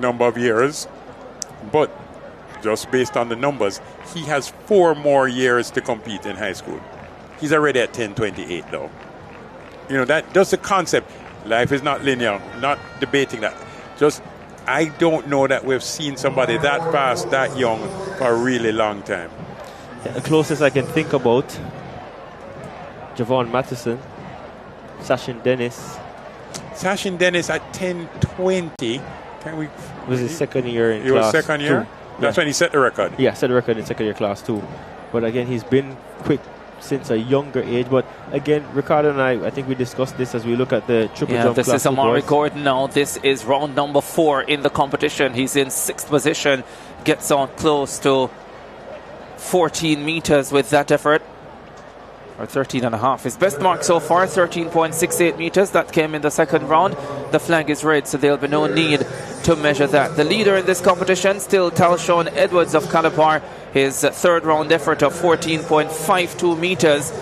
number of years, but just based on the numbers, he has 4 more years to compete in high school. He's already at 10:28 though. You know, that just the concept. Life is not linear. Not debating that. Just I don't know that we've seen somebody that fast, that young for a really long time. Yeah, the closest I can think about, Javon Matheson, Sachin Dennis. Sachin Dennis at 10:20. Was his second year in class? He was second year? That's when he set the record. Yeah, set the record in second year class too. But again, he's been quick since a younger age. But again, Ricardo and I think we discussed this as we look at the triple jump class. This is Amari Gordon now. This is round number 4 in the competition. He's in 6th position. Gets on close to 14 meters with that effort. Or 13 and a half. His best mark so far, 13.68 meters. That came in the second round. The flag is red, so there'll be no need to measure that. The leader in this competition, still Talshon Edwards of Calabar. His third round effort of 14.52 meters,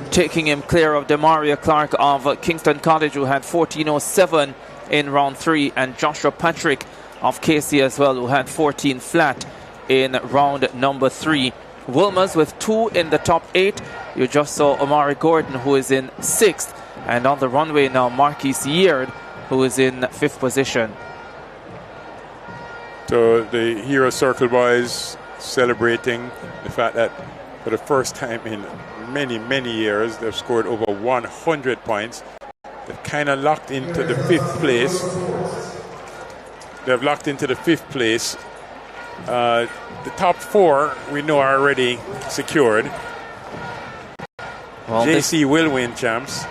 taking him clear of Demaria Clark of Kingston College, who had 14.07 in round 3, and Joshua Patrick of KC as well, who had 14 flat in round number 3. Wilmers with 2 in the top 8. You just saw Amari Gordon, who is in 6th, and on the runway now Marquis Yeard, who is in 5th position. So the Hero Circle boys celebrating the fact that for the first time in many years they've scored over 100 points. They've kind of locked into the 5th place. They've locked into the 5th place. The top 4 we know are already secured. Well, JC will win champs.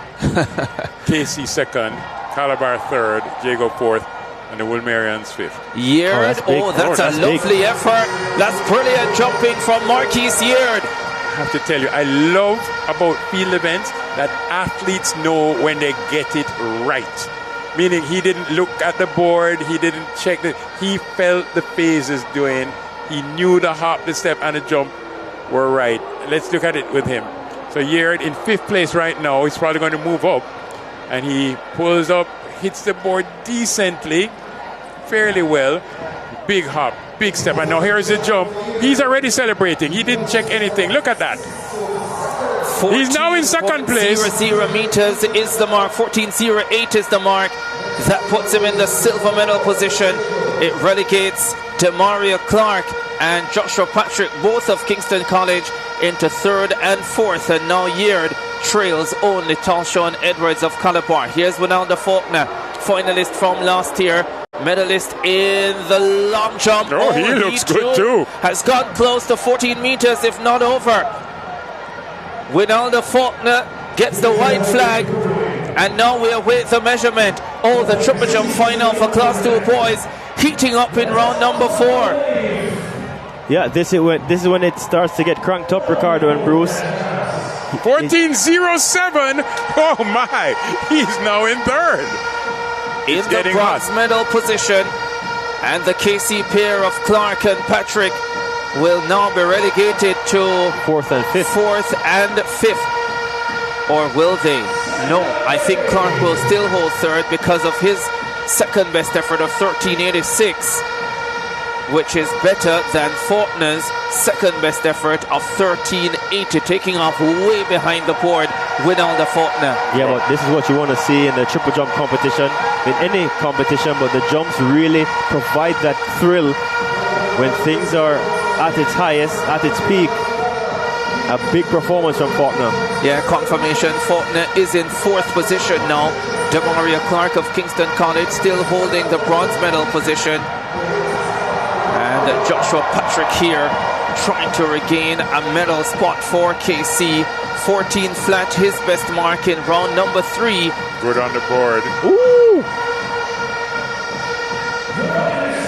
KC 2nd, Calabar 3rd, Jago 4th, and the Wilmerians 5th. Yeard, that's a lovely effort. That's brilliant jumping from Marquis Yeard. I have to tell you, I love about field events that athletes know when they get it right. Meaning he didn't look at the board, he didn't check he felt the phases doing. He knew the hop, the step, and the jump were right. Let's look at it with him. So Yeard in 5th place right now. He's probably going to move up. And he pulls up, hits the board decently, fairly well. Big hop, big step. And now here's the jump. He's already celebrating. He didn't check anything. Look at that. He's now in 2nd place. 14.00 meters is the mark. 14.08 is the mark. That puts him in the silver medal position. It relegates Demaria Clark and Joshua Patrick, both of Kingston College, into 3rd and 4th. And now Yeard trails only Talshon Edwards of Calabar. Here's Winalda Faulkner, finalist from last year, medalist in the long jump. He looks good too. Has gone close to 14 meters, if not over. Winalda Faulkner gets the white flag, and now we await the measurement. The triple jump final for Class 2 boys, heating up in round number 4. Yeah, this is when it starts to get cranked up, Ricardo and Bruce. 14.07. Oh my! He's now in 3rd. In the bronze medal position, and the KC pair of Clark and Patrick will now be relegated to 4th and 5th. 4th and 5th. Or will they? No, I think Clark will still hold 3rd because of his second best effort of 13.86, which is better than Faulkner's second best effort of 13.80, taking off way behind the board Winalda Faulkner. Yeah, but this is what you want to see in the triple jump competition, in any competition, but the jumps really provide that thrill when things are at its highest, at its peak. A big performance from Faulkner. Yeah, confirmation. Faulkner is in 4th position now. Demaria Clark of Kingston College still holding the bronze medal position. And Joshua Patrick here trying to regain a medal spot for KC. 14 flat, his best mark in round number 3. Good on the board. Ooh!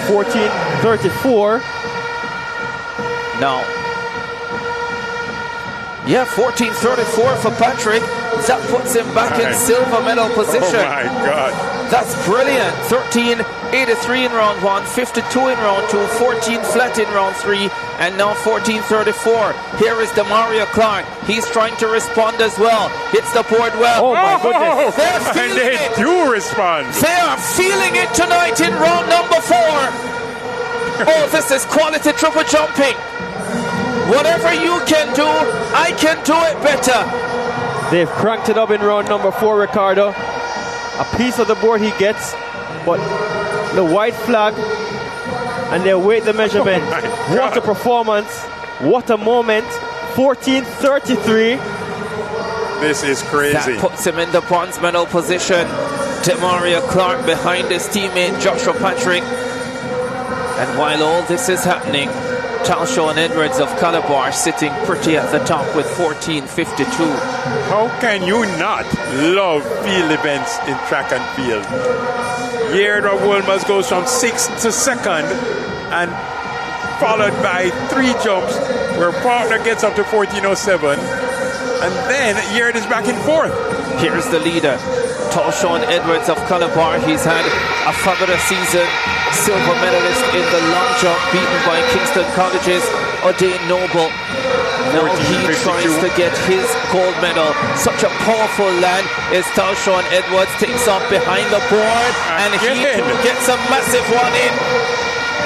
14.34. Now. Yeah, 14.34 for Patrick. That puts him back in silver medal position. Oh my God. That's brilliant. 13.83 in round 1, 52 in round 2, 14 flat in round 3, and now 14.34. Here is Demaria Clark. He's trying to respond as well. Hits the board well. Oh my goodness. They're feeling and they do respond. They are feeling it tonight in round number 4. Oh, this is quality triple jumping. Whatever you can do, I can do it better. They've cranked it up in round number 4, Ricardo. A piece of the board he gets, but the white flag, and they await the measurement. Oh what a performance. What a moment. 14:33. This is crazy. That puts him in the bronze medal position. Demaria Clark behind his teammate Joshua Patrick. And while all this is happening, Talshon Edwards of Calabar sitting pretty at the top with 14:52. How can you not love field events in track and field? Here, Wilmers goes from 6th to 2nd and followed by 3 jumps where partner gets up to 14:07. And then Yared is back in 4th. Here's the leader, Talshon Edwards of Calabar. He's had a fabulous season. Silver medalist in the long jump, beaten by Kingston College's O'Dane Noble. Now he tries to get his gold medal. Such a powerful land as Talshon Edwards takes off behind the board, and he gets a massive one in.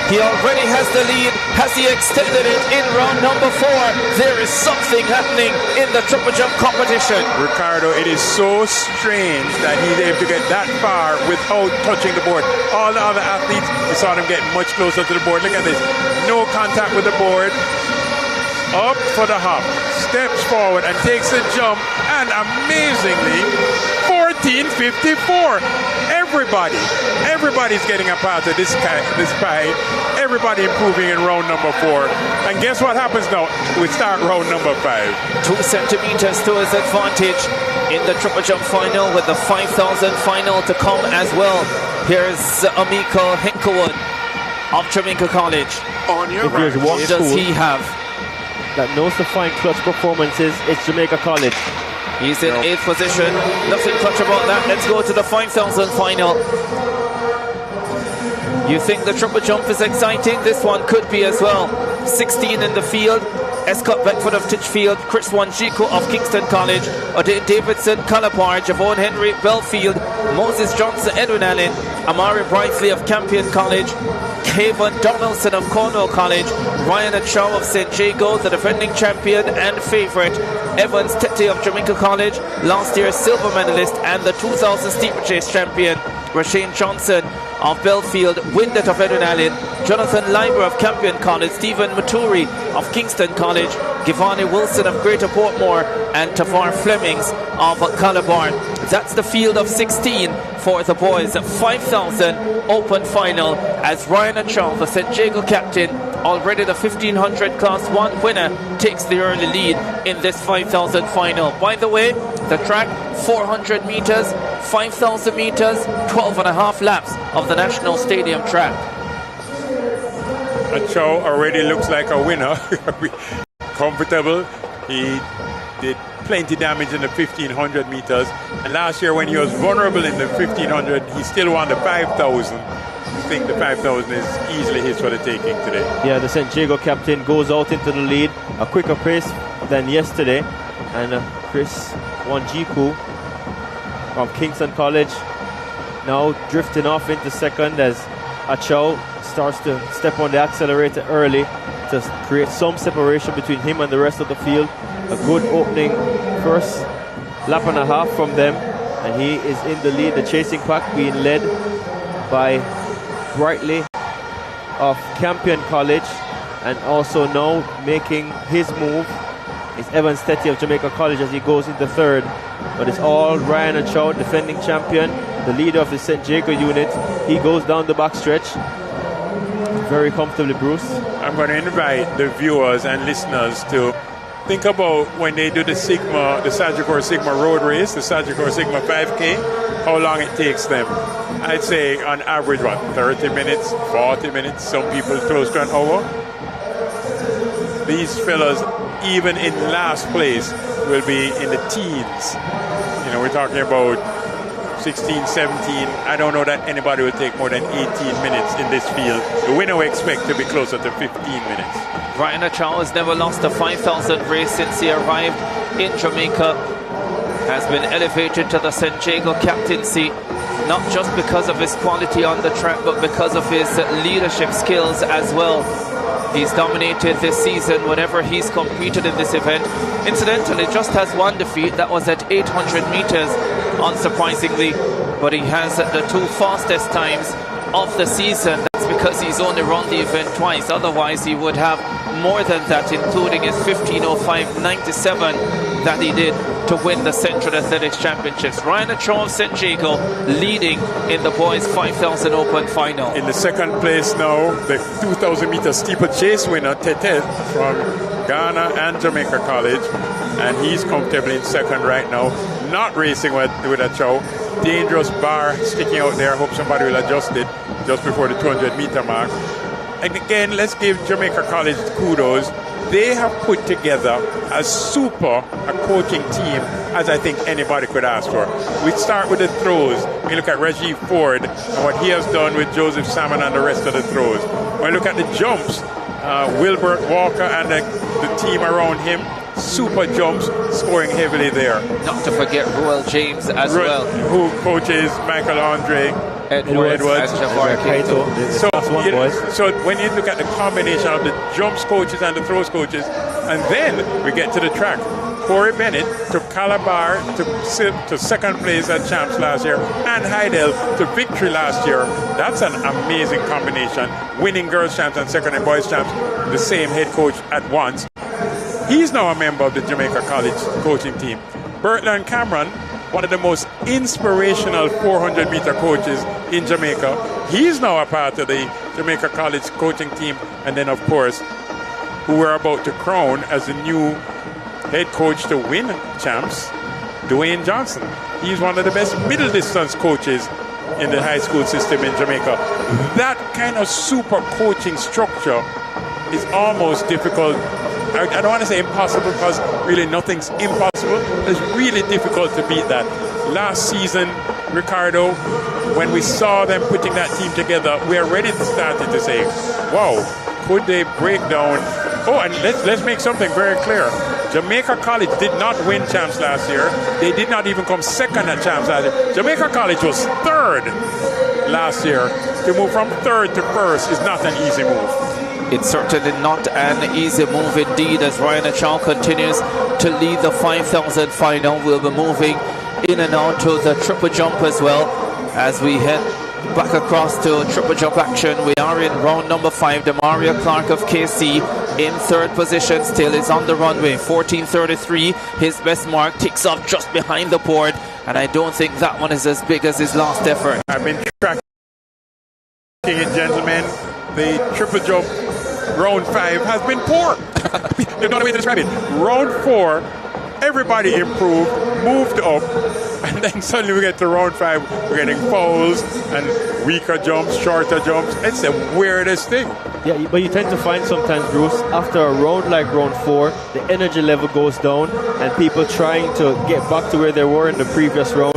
He already has the lead. Has he extended it in round number 4? There is something happening in the triple jump competition. Ricardo, it is so strange that he's able to get that far without touching the board. All the other athletes, we saw them get much closer to the board. Look at this. No contact with the board. Up for the hop. Steps forward and takes a jump. And amazingly, 14:54. Everybody's getting a part of this pie. Everybody improving in round number 4. And guess what happens now? We start round number 5. 2 centimeters to his advantage in the triple jump final, with the 5,000 final to come as well. Here's Amiko Hinklewood of Jamaica College. On your if there's one what does he have? That knows to find clutch performances, it's Jamaica College. He's in 8th position. Nothing clutch about that. Let's go to the 5,000 final. You think the triple jump is exciting? This one could be as well. 16 in the field. Escott Beckford of Titchfield, Chris Wanjiku of Kingston College, O'Dane Davidson, Calabar, Javon Henry, Belfield, Moses Johnson, Edwin Allen, Amari Brightsley of Campion College, Kevin Donaldson of Cornwall College, Ryan ACHAU of St. Jago, the defending champion and favourite, Evans Tete of Jamaica College, last year's silver medalist and the 2000 steeplechase champion, Rashane Johnson of Belfield, Windet of Edwin Allen, Jonathan Leiber of Campion College, Stephen Maturi of Kingston College, Giovanni Wilson of Greater Portmore, and Tavar Flemings of Calabar. That's the field of 16 for the boys. 5,000 open final as Ryan ACHAU, the St. Jago captain, already the 1500 class 1 winner, takes the early lead in this 5,000 final. By the way, the track 400 meters, 5,000 meters, 12 and a half laps of the National Stadium track. ACHAU already looks like a winner. Comfortable. He did plenty damage in the 1500 meters. And last year when he was vulnerable in the 1500, he still won the 5,000. I think the 5,000 is easily his for the taking today. Yeah, the St. Jago captain goes out into the lead, a quicker pace than yesterday. And Chris Wanjiku from Kingston College now drifting off into second as ACHAU starts to step on the accelerator early to create some separation between him and the rest of the field. A good opening first lap and a half from them, and he is in the lead. The chasing pack being led by Brightly of Campion College, and also now making his move is Evans Tete of Jamaica College as he goes into 3rd. But it's all Ryan ACHAU, defending champion, the leader of the St. Jago unit. He goes down the backstretch very comfortably, Bruce. I'm going to invite the viewers and listeners to think about when they do the Sagicor Sigma road race, the Sagicor Sigma 5K, how long it takes them. I'd say on average, 30 minutes, 40 minutes, some people close to an hour. These fellas, even in last place, will be in the teens. You know, we're talking about 16, 17. I don't know that anybody will take more than 18 minutes in this field. The winner we expect to be closer to 15 minutes. Ryan ACHAU has never lost a 5,000 race since he arrived in Jamaica. Has been elevated to the St. Jago captaincy. not just because of his quality on the track, but because of his leadership skills as well. He's dominated this season whenever he's competed in this event. Incidentally, just has one defeat. That was at 800 meters, unsurprisingly. But he has the two fastest times of the season. That's because he's only run the event twice. Otherwise, he would have more than that, including his 15:05.97 that he did to win the Central Athletics Championships. Ryan ACHAU of St. Jago leading in the boys 5,000 open final. In the second place now, the 2,000 meter steeplechase winner, Tete, from Ghana and Jamaica College. And he's comfortably in second right now, not racing with ACHAU. Dangerous bar sticking out there. Hope somebody will adjust it just before the 200 meter mark. And again, let's give Jamaica College kudos. They have put together as super a coaching team as I think anybody could ask for. We start with the throws. We look at Rajiv Ford and what he has done with Joseph Salmon and the rest of the throws. When we look at the jumps, Wilbert Walker and the team around him, super jumps, scoring heavily there. Not to forget Royal James as well, who coaches Michael Andre Edwards and Jafar Kato. So when you look at the combination of the jumps coaches and the throws coaches, and then we get to the track. Corey Bennett took Calabar to second place at Champs last year, and Heidel to victory last year. That's an amazing combination. Winning girls champs and second and boys champs, the same head coach at once. He's now a member of the Jamaica College coaching team. Bertland Cameron, one of the most inspirational 400 meter coaches in Jamaica. He's now a part of the Jamaica College coaching team. And then, of course, who we're about to crown as the new head coach to win champs, Dwayne Johnson. He's one of the best middle distance coaches in the high school system in Jamaica. That kind of super coaching structure is almost difficult. I don't want to say impossible, because really nothing's impossible. It's really difficult to beat that. Last season, Ricardo, when we saw them putting that team together, we already started to say, wow, could they break down? Oh, and let's make something very clear. Jamaica College did not win champs last year. They did not even come second at champs last year. Jamaica College was third last year. To move from third to first is not an easy move. It's certainly not an easy move indeed, as Ryan ACHAU continues to lead the 5,000 final. We'll be moving in and out to the triple jump as well. As we head back across to triple jump action, we are in round number 5. Demaria Clark of KC in third position still is on the runway. 14:33, his best mark, ticks off just behind the board, and I don't think that one is as big as his last effort. I've been tracking it, gentlemen. The triple jump round 5 has been poor. There's no way to describe it. Round 4, everybody improved, moved up, and then suddenly we get to round 5, we're getting fouls and weaker jumps, shorter jumps. It's the weirdest thing. Yeah, but you tend to find sometimes, Bruce, after a round like round 4, the energy level goes down, and people trying to get back to where they were in the previous round,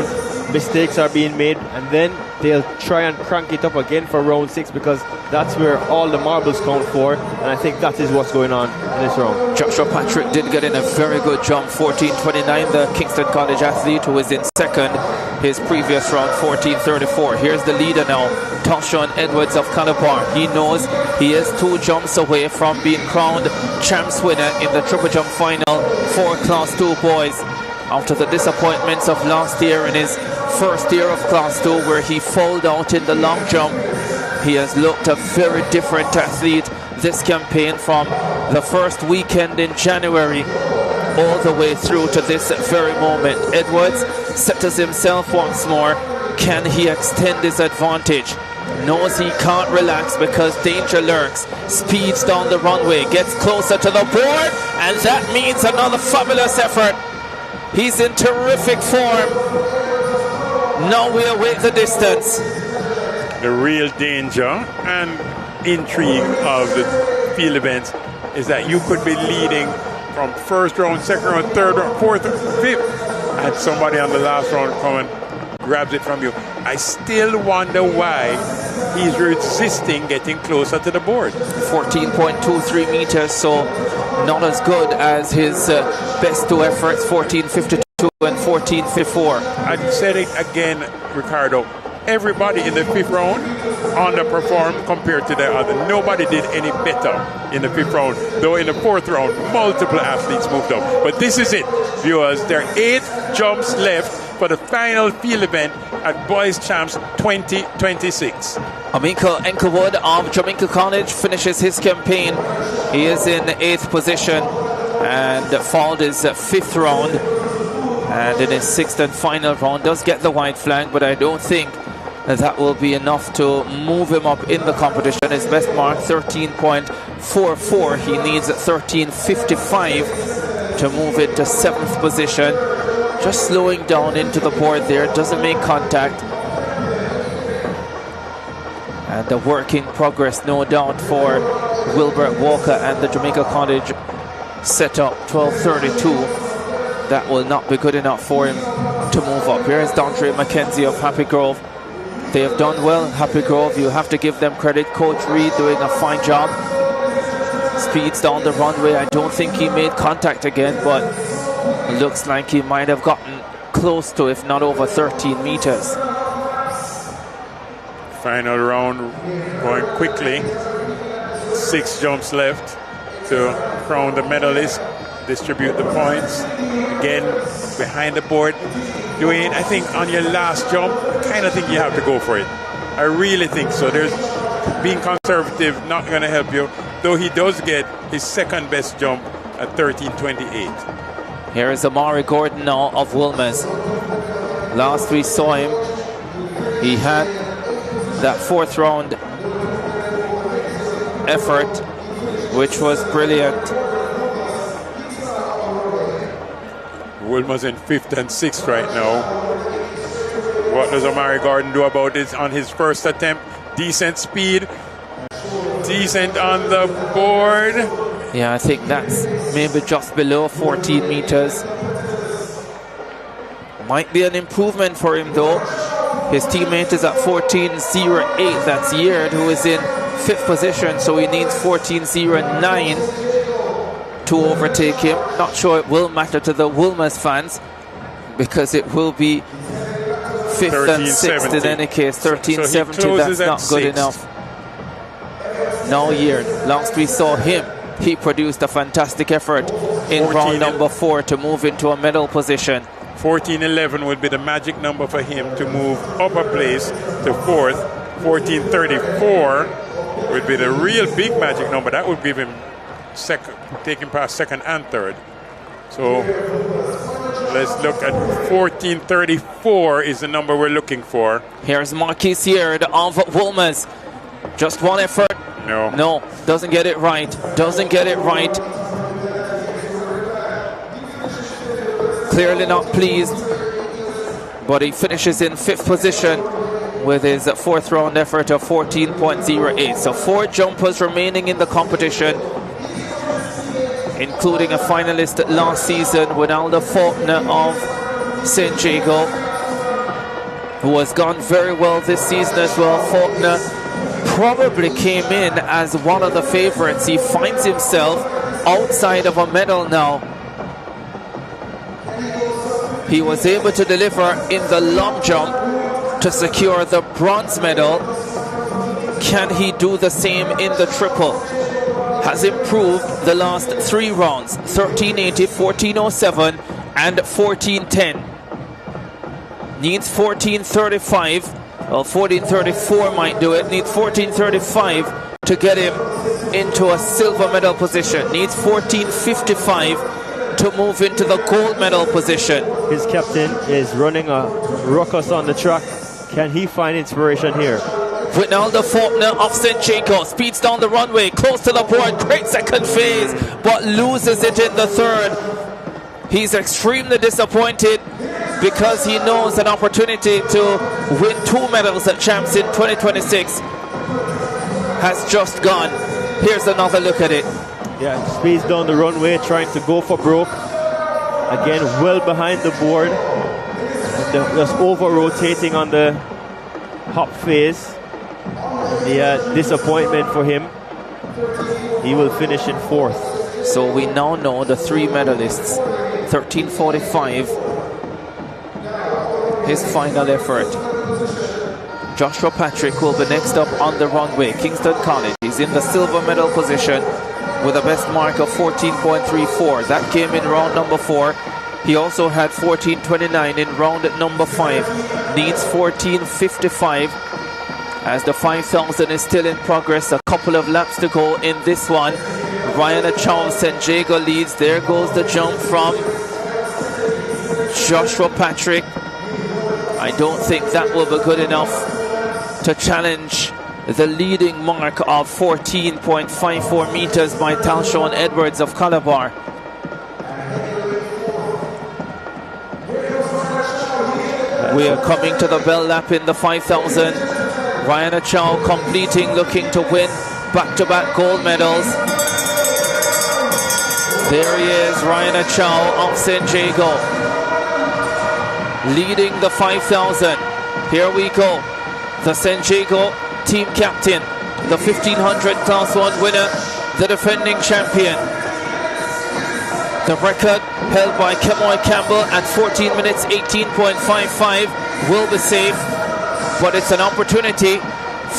mistakes are being made, and then they'll try and crank it up again for round 6, because that's where all the marbles count for, and I think that is what's going on in this round. Joshua Patrick did get in a very good jump, 14:29, the Kingston College athlete who was in second his previous round, 14:34. Here's the leader now, Toshawn Edwards of Calabar. He knows he is 2 jumps away from being crowned champs winner in the triple jump final for Class 2 boys. After the disappointments of last year in his first year of Class 2, where he fouled out in the long jump, he has looked a very different athlete this campaign, from the first weekend in January all the way through to this very moment. Edwards settles himself once more. Can he extend his advantage? Knows he can't relax because danger lurks. Speeds down the runway, gets closer to the board, and that means another fabulous effort. He's in terrific form. Now we await the distance. The real danger and intrigue of the field events is that you could be leading from first round, second round, third round, fourth, fifth, and somebody on the last round coming grabs it from you. I still wonder why he's resisting getting closer to the board. 14.23 meters, so not as good as his best 2 efforts, 14.52 and 14.54. I said it again, Ricardo. everybody in the fifth round underperformed compared to the other. Nobody did any better in the fifth round, though in the fourth round, multiple athletes moved up. But this is it, viewers. There are 8 jumps left for the final field event at Boys Champs 2026. Amika Enkelwood of Jamaica College finishes his campaign. He is in 8th position and fouled his 5th round. And in his 6th and final round does get the white flag, but I don't think that will be enough to move him up in the competition. His best mark, 13.44. He needs 13.55 to move into 7th position. Just slowing down into the board there, doesn't make contact. And the work in progress, no doubt, for Wilbert Walker and the Jamaica College setup, 12.32. That will not be good enough for him to move up. Here is Dondre McKenzie of Happy Grove. They have done well, Happy Grove. You have to give them credit. Coach Reed doing a fine job. Speeds down the runway. I don't think he made contact again, but it looks like he might have gotten close to, if not over 13 meters. Final round going quickly. 6 jumps left to crown the medalist, distribute the points. Again, behind the board. Dwayne, I think on your last jump, I kind of think you have to go for it. I really think so. There's being conservative not going to help you, though he does get his second best jump at 13.28. Here is Amari Gordon now of Wilmers. Last we saw him, he had that 4th round effort, which was brilliant. Wilmer's in 5th and 6th right now. What does Amari Gordon do about this on his first attempt? Decent speed, decent on the board. Yeah, I think that's maybe just below 14 meters. Might be an improvement for him though. His teammate is at 14.08. That's Yeard, who is in 5th position, so he needs 14.09 to overtake him. Not sure it will matter to the Wilmers fans, because it will be 5th and 6th in any case. 13.70, so that's not good enough. Now Yeard, last we saw him, he produced a fantastic effort in round number 4 to move into a medal position. 14.11 would be the magic number for him to move up a place to 4th. 14.34 would be the real big magic number. That would give him second, taking past 2nd and 3rd. So let's look at 14.34 is the number we're looking for. Here's Marquis Yeard of Wilmers. Just one effort. No, doesn't get it right. Doesn't get it right. Clearly not pleased, but he finishes in 5th position with his 4th round effort of 14.08. So 4 jumpers remaining in the competition, including a finalist last season, Ronaldo Faulkner of St. Jago, who has gone very well this season as well. Faulkner probably came in as one of the favorites. He finds himself outside of a medal now. He was able to deliver in the long jump to secure the bronze medal. Can he do the same in the triple? Has improved the last 3 rounds, 13.80, 14.07 and 14.10. Needs 14.35. Well, 14.34 might do it. Needs 14.35 to get him into a silver medal position. Needs 14.55 to move into the gold medal position. His captain is running a ruckus on the track. Can he find inspiration here? Ronaldo Faulkner of St. Jago speeds down the runway, close to the board. Great second phase, but loses it in the 3rd. He's extremely disappointed because he knows an opportunity to win 2 medals at Champs in 2026 has just gone. Here's another look at it. Yeah, speeds down the runway, trying to go for broke. Again, well behind the board. And just over-rotating on the hop phase. The disappointment for him. He will finish in 4th. So we now know the 3 medalists. 13.45. His final effort. Joshua Patrick will be next up on the runway. Kingston College, he's in the silver medal position with a best mark of 14.34. That came in round number 4. He also had 14.29 in round number 5. Needs 14.55 as the 5,000 is still in progress. A couple of laps to go in this one. Ryan ACHAU of St. Jago leads. There goes the jump from Joshua Patrick. I don't think that will be good enough to challenge the leading mark of 14.54 meters by Talshon Edwards of Calabar. We are coming to the bell lap in the 5,000. Ryan ACHAU completing, looking to win back-to-back gold medals. There he is, Ryan ACHAU of St. Jago, leading the 5,000. Here we go. The St. Jago team captain, the 1,500 Class 1 winner, the defending champion. The record held by Kemoy Campbell at 14 minutes 18.55 will be safe, but it's an opportunity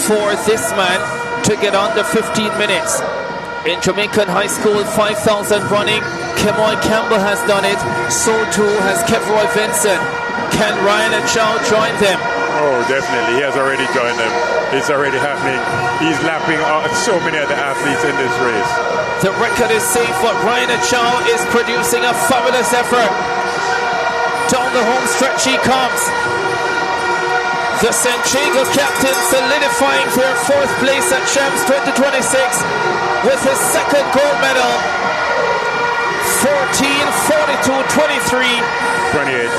for this man to get under 15 minutes. In Jamaican high school 5,000 running, Kemoy Campbell has done it, so too has Kevroy Vincent. Can Ryan ACHAU join them? Oh, definitely. He has already joined them. It's already happening. He's lapping so many other athletes in this race. The record is safe, but Ryan ACHAU is producing a fabulous effort. Down the home stretch he comes. The St. Jago captain solidifying their 4th place at Champs 2026 with his 2nd gold medal. 14.42.23. 28.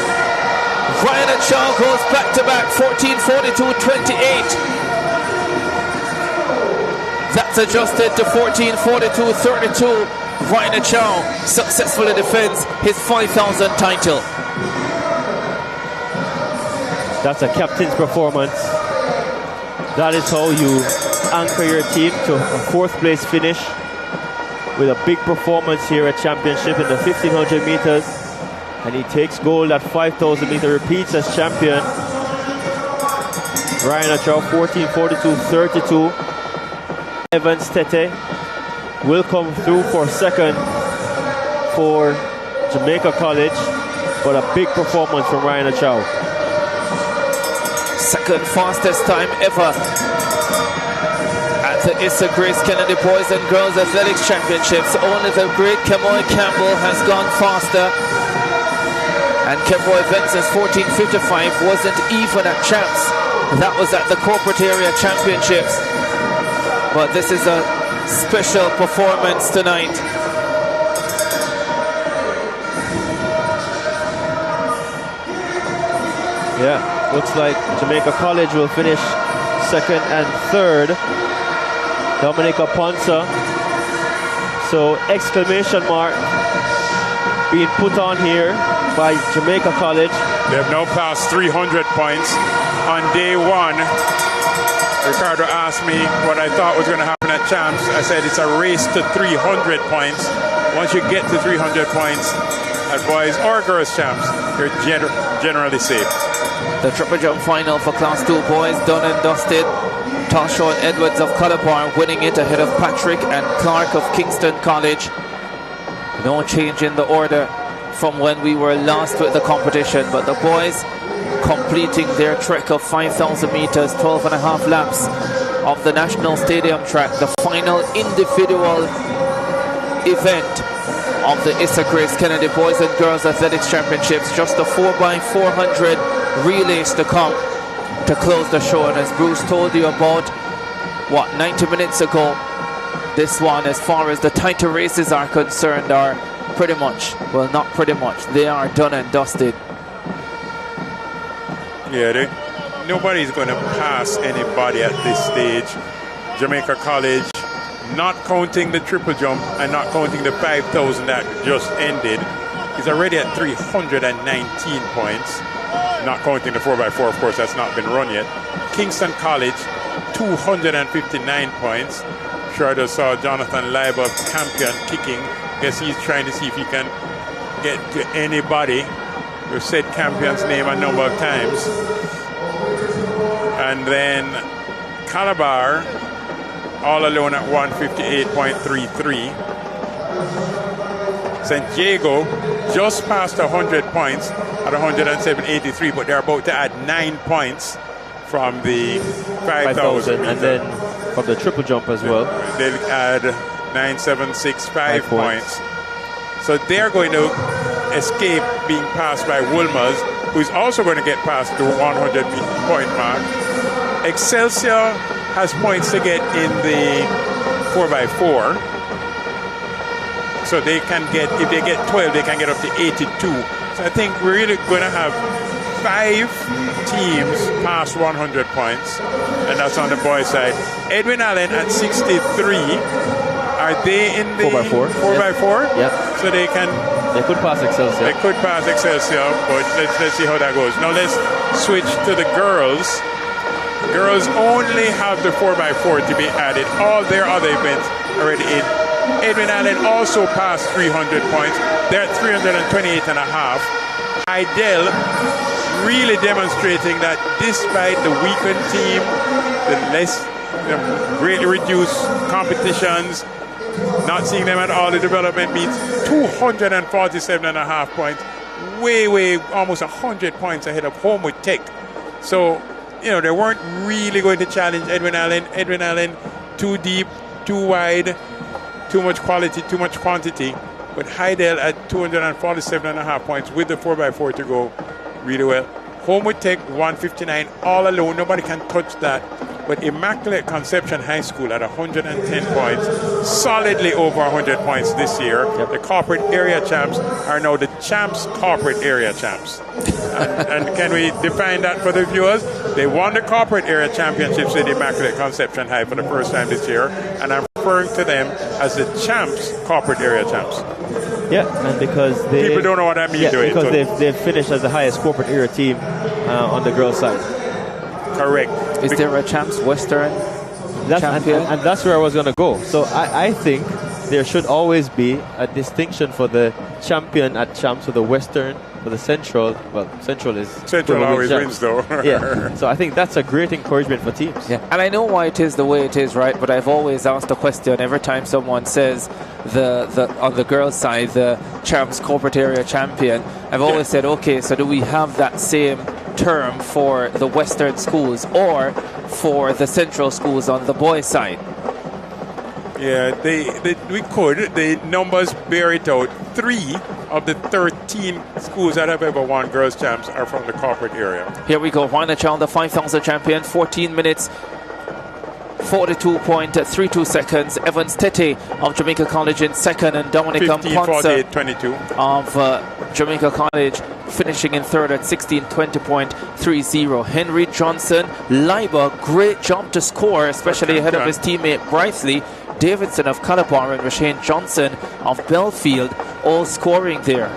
Ryan ACHAU goes back-to-back 14.42.28. That's adjusted to 14.42.32. Ryan ACHAU successfully defends his 5,000 title. That's a captain's performance. That is how you anchor your team to a 4th place finish with a big performance here at Championship in the 1,500 meters. And he takes gold at 5,000 meter, repeats as champion. Ryan ACHAU 14.42.32. Evans Tete will come through for 2nd for Jamaica College, but a big performance from Ryan ACHAU. 2nd fastest time ever at the ISSA GraceKennedy Boys and Girls Athletics Championships. Only the great Kemoy Campbell has gone faster, and Kevroy Vincent's 14.55 wasn't even at Champs. That was at the corporate area championships. But this is a special performance tonight. Yeah, looks like Jamaica College will finish 2nd and 3rd. Dominica Ponsa. So exclamation mark being put on here by Jamaica College. They have now passed 300 points. On day 1, Ricardo asked me what I thought was going to happen at Champs. I said it's a race to 300 points. Once you get to 300 points at boys or girls Champs, you're generally safe. The triple jump final for Class 2 boys done and dusted. Talshon Edwards of Calabar winning it ahead of Patrick and Clark of Kingston College. No change in the order from when we were last with the competition, but the boys completing their trek of 5,000 meters, 12.5 laps of the National Stadium track, the final individual event of the ISSA GraceKennedy Boys and Girls Athletics Championships. Just the 4x400 relays to come to close the show, and as Bruce told you about 90 minutes ago, this one, as far as the title races are concerned, are pretty much, well, not pretty much, they are done and dusted. Yeah, nobody's going to pass anybody at this stage. Jamaica College, not counting the triple jump and not counting the 5,000 that just ended, is already at 319 points. Not counting the 4x4, of course, that's not been run yet. Kingston College, 259 points. Sure, I just saw Jonathan Leiber, Campion, kicking. Guess he's trying to see if he can get to anybody. We've said Campion's name a number of times. And then Calabar all alone at 158.33. St. Diego just passed 100 points at 107.83, but they're about to add 9 points from the 5,000 and then from the triple jump as well. They'll add 9,765 points. So they're going to escape being passed by Woolmers, who's also going to get past the 100 point mark. Excelsior has points to get in the 4x4. So they can get, if they get 12, they can get up to 82. So I think we're really going to have 5 teams past 100 points, and that's on the boys' side. Edwin Allen at 63. Are they in the 4x4? 4x4? Yeah. So they could pass Excelsior. They could pass Excelsior, but let's see how that goes. Now let's switch to the girls. Girls only have the 4x4 to be added. All their other events are already in. Edwin Allen also passed 300 points. They're at 328 and a half. Heidel really demonstrating that despite the weakened team, the less greatly reduced competitions, not seeing them at all the development meets, 247 and a half points, way almost 100 points ahead of Homewood Tech. So they weren't really going to challenge Edwin Allen. Edwin Allen too deep, too wide, too much quality, too much quantity. But Heidel at 247 and a half points with the 4x4 to go really well. Homewood Tech 159 all alone. Nobody can touch that. But Immaculate Conception High School at 110 points, solidly over 100 points this year. Yep. The corporate area champs are now the champs corporate area champs. and can we define that for the viewers? They won the corporate area championships with Immaculate Conception High for the first time this year, and I'm referring to them as the champs corporate area champs. Yeah, and because people don't know what I mean. Yeah, because they've finished as the highest corporate area team on the girls' side. Correct. Is there a champs Western champion? And that's where I was going to go. So I think there should always be a distinction for the champion at champs, for the Western, for the Central. Well, Central always wins, though. Yeah. So I think that's a great encouragement for teams. Yeah. And I know why it is the way it is, right? But I've always asked the question every time someone says the on the girls' side, the champs corporate area champion. I've always said, okay, so do we have that same term for the Western schools or for the Central schools on the boys' side? Yeah, we could. The numbers bear it out. 3 of the 13 schools that have ever won girls' champs are from the corporate area. Here we go. Juan Achal, the 5,000 champion, 14 minutes, 42.32 seconds. Evans Tete of Jamaica College in second, and Dominica Ponce 22 of Jamaica College finishing in third at 16:20.30. Henry Johnson, Liba, great jump to score, especially ahead of his teammate Brysley. Davidson of Calabar and Rashane Johnson of Belfield all scoring there.